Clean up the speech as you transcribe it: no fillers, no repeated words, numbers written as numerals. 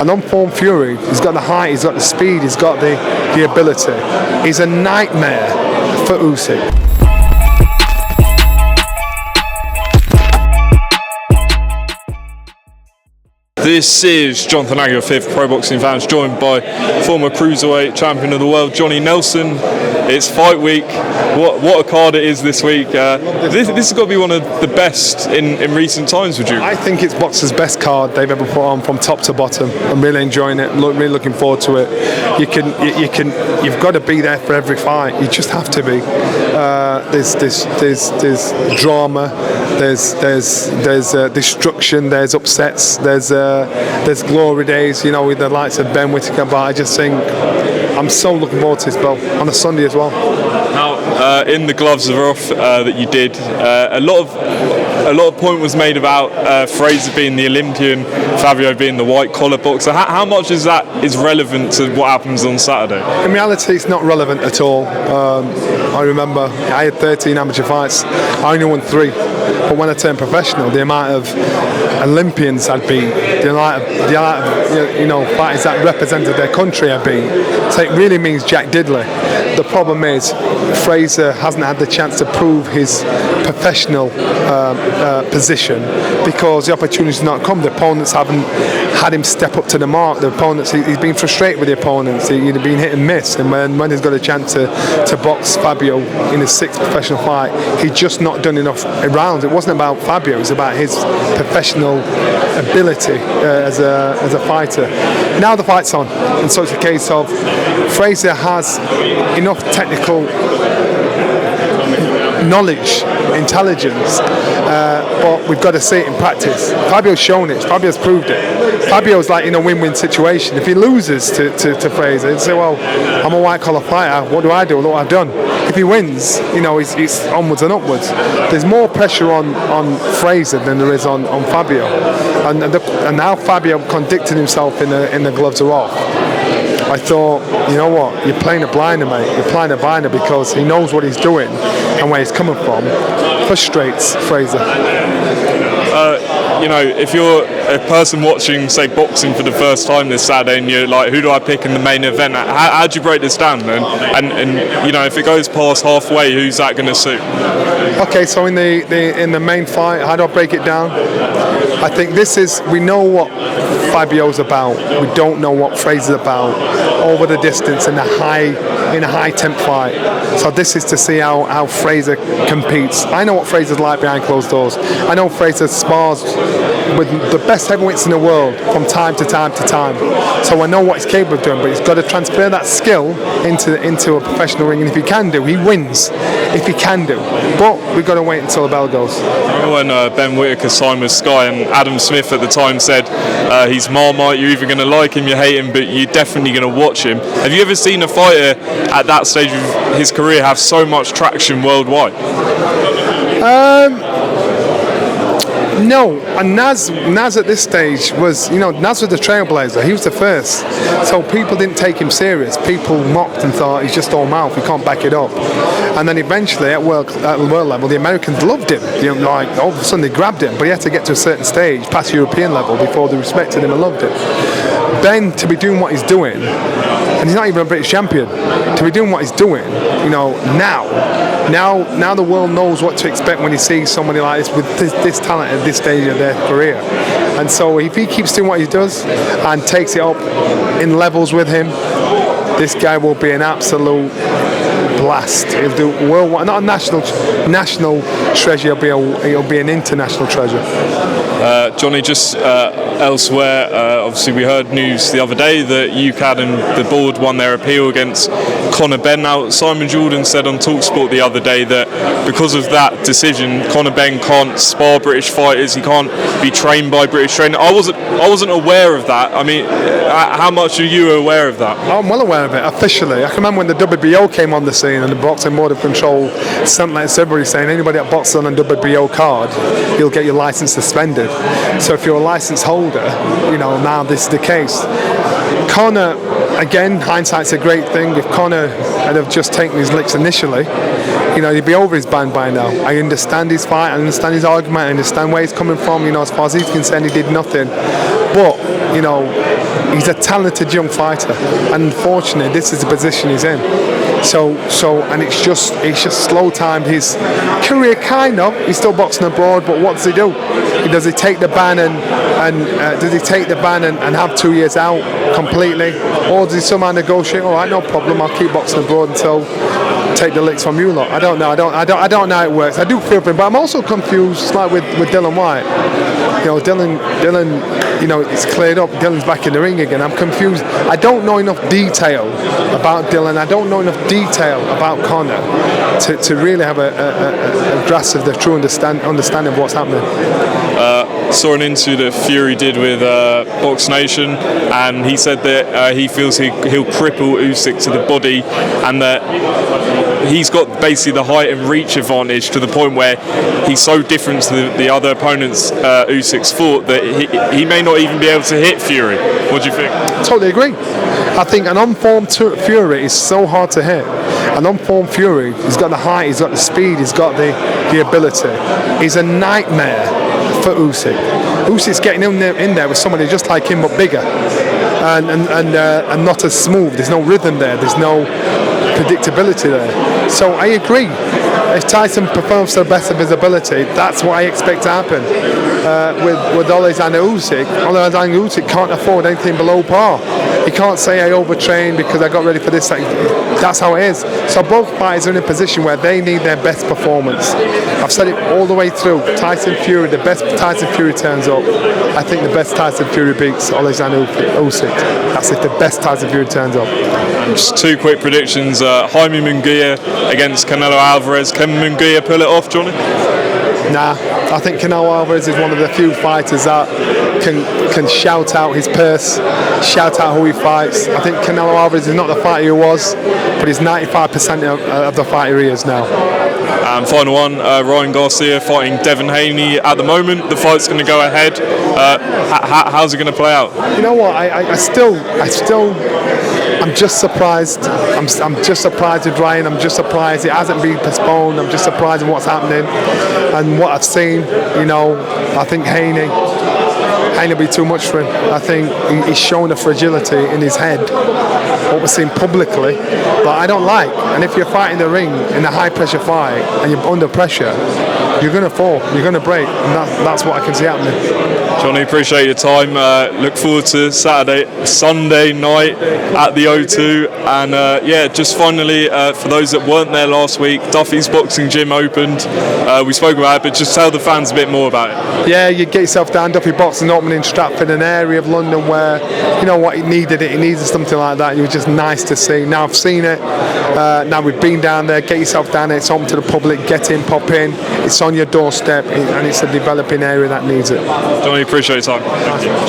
An on-form Fury, he's got the height, he's got the speed, he's got the ability. He's a nightmare for Usyk. This is Jonathan Agger, fifth Pro Boxing Fans, joined by former cruiserweight champion of the world, Johnny Nelson. It's fight week. What a card it is this week. This has got to be one of the best in recent times, would you? I think it's boxers' best card they've ever put on from top to bottom. I'm really enjoying it. Really looking forward to it. You've got to be there for every fight. You just have to be. There's drama. There's destruction. There's upsets. There's glory days. You know, with the likes of Ben Whittaker. But I just think I'm so looking forward to this belt on a Sunday as well. Now, in the gloves of off that you did, a lot of point was made about Frazer being the Olympian, Fabio being the white collar boxer. How much is relevant to what happens on Saturday? In reality, it's not relevant at all. I remember I had 13 amateur fights. I only won 3. But when I turned professional, the amount of Olympians I'd beat, the amount of fighters that represented their country I'd beat. So it really means Jack Diddley. The problem is Frazer hasn't had the chance to prove his professional position because the opportunity's not come. The opponents haven't had him step up to the mark. The opponents, he's been frustrated with the opponents. He'd been hit and miss. And when he's got a chance to box Fabio in his 6th professional fight, he'd just not done enough rounds. It wasn't about Fabio. It was about his professional ability as a fighter. Now the fight's on, and so it's a case of Frazer has enough technical knowledge, intelligence, but we've got to see it in practice. Fabio's shown it. Fabio's proved it. Fabio's like in a win-win situation. If he loses to Frazer, he'd say, well, I'm a white-collar fighter. What do I do? Look what I've done. If he wins, he's onwards and upwards. There's more pressure on Frazer than there is on Fabio. And now Fabio contradicted himself in the gloves are off. I thought, you know what, you're playing a blinder, mate. You're playing a blinder because he knows what he's doing and where he's coming from. Frustrates Frazer. If you're a person watching, say, boxing for the first time this Saturday, and you're like, who do I pick in the main event? How do you break this down, then? And if it goes past halfway, who's that going to suit? Okay, so in the main fight, how do I break it down? I think we know what Fabio's about. We don't know what Frazer's about over the distance in a high temp fight. So this is to see how Frazer competes. I know what Frazer's like behind closed doors. I know Frazer spars with the best heavyweights in the world from time to time to time. So I know what he's capable of doing, but he's got to transfer that skill into a professional ring. And if he can do, he wins. If he can do. But we've got to wait until the bell goes. When Ben Whittaker signed with Sky, and Adam Smith at the time said he's Marmite, you're either going to like him, you hate him, but you're definitely going to watch him. Have you ever seen a fighter at that stage of his career have so much traction worldwide? No, and Naz at this stage was, Naz was the trailblazer. He was the first, so people didn't take him serious. People mocked and thought he's just all mouth. He can't back it up. And then eventually, at world level, the Americans loved him. All of a sudden they grabbed him, but he had to get to a certain stage, past European level, before they respected him and loved him. Ben, to be doing what he's doing, and he's not even a British champion, to be doing what he's doing, now the world knows what to expect when he sees somebody like this with this talent at this stage of their career. And so if he keeps doing what he does and takes it up in levels with him, this guy will be an absolute blast. He'll do worldwide, not a national treasure. He'll be an international treasure. Johnny, just elsewhere, obviously we heard news the other day that UKAD and the board won their appeal against Conor Benn. Now, Simon Jordan said on TalkSport the other day that because of that decision, Conor Benn can't spar British fighters, he can't be trained by British trainers. I wasn't aware of that. I mean, how much are you aware of that? I'm well aware of it, officially. I can remember when the WBO came on the scene and the Boxing Board of Control sent letters to everybody saying anybody that boxes on a WBO card, you'll get your licence suspended. So if you're a licence holder, now this is the case. Conor, again, hindsight's a great thing. If Conor had have just taken his licks initially, he'd be over his band by now. I understand his fight, I understand his argument, I understand where he's coming from. As far as he's concerned, he did nothing. but you know, he's a talented young fighter, and unfortunately, this is the position he's in. So, and it's just slow timed his career, kind of. He's still boxing abroad, but what does he do? Does he take the ban and have 2 years out completely, or does he somehow negotiate? All right, no problem. I'll keep boxing abroad until take the licks from you lot. I don't know. I don't know how it works. I do feel for him, but I'm also confused, like with Dillian Whyte. You know, Dylan. You know, it's cleared up. Dylan's back in the ring again. I'm confused. I don't know enough detail about Dylan. I don't know enough detail about Conor to really have a grasp of the true understanding of what's happening. Saw an interview that Fury did with Box Nation, and he said that he feels he'll cripple Usyk to the body, and that he's got basically the height and reach advantage to the point where he's so different to the other opponents Usyk's fought that he may not even be able to hit Fury. What do you think? Totally agree. I think an unformed Fury is so hard to hit. An unformed Fury, he's got the height, he's got the speed, he's got the ability. He's a nightmare for Usyk. Usyk's getting in there with somebody just like him but bigger and not as smooth. There's no rhythm there. There's no predictability there. So I agree. If Tyson performs to the best of his ability, that's what I expect to happen. With Oleksandr Usyk, Oleksandr Usyk can't afford anything below par. He can't say I overtrained because I got ready for this. That's how it is. So both fighters are in a position where they need their best performance. I've said it all the way through. Tyson Fury, the best Tyson Fury turns up. I think the best Tyson Fury beats Oleksandr Usyk. That's if the best Tyson Fury turns up. Just two quick predictions. Jaime Munguia against Canelo Alvarez. Can Munguia pull it off, Johnny? Nah, I think Canelo Alvarez is one of the few fighters that can shout out his purse, shout out who he fights. I think Canelo Alvarez is not the fighter he was, but he's 95% of the fighter he is now. And final one, Ryan Garcia fighting Devin Haney at the moment. The fight's going to go ahead. How's it going to play out? You know what? I'm just surprised. I'm just surprised with Ryan. I'm just surprised it hasn't been postponed. I'm just surprised at what's happening and what I've seen. You know, I think Haney will be too much for him. I think he's shown a fragility in his head, what we're seeing publicly, but I don't like. And if you're fighting the ring in a high pressure fight and you're under pressure, you're going to fall, you're going to break, and that's what I can see happening. Johnny, appreciate your time. Look forward to Sunday night at the O2. And just finally, for those that weren't there last week, Duffys Boxing Gym opened. We spoke about it, but just tell the fans a bit more about it. Yeah, you get yourself down. Duffy Boxing opening in Stratford, an area of London where, you know what, it needed something like that. It was just nice to see. Now I've seen it. Now we've been down there. Get yourself down there. It's open to the public. Get in, pop in. It's on your doorstep, and it's a developing area that needs it. Johnny, appreciate your time.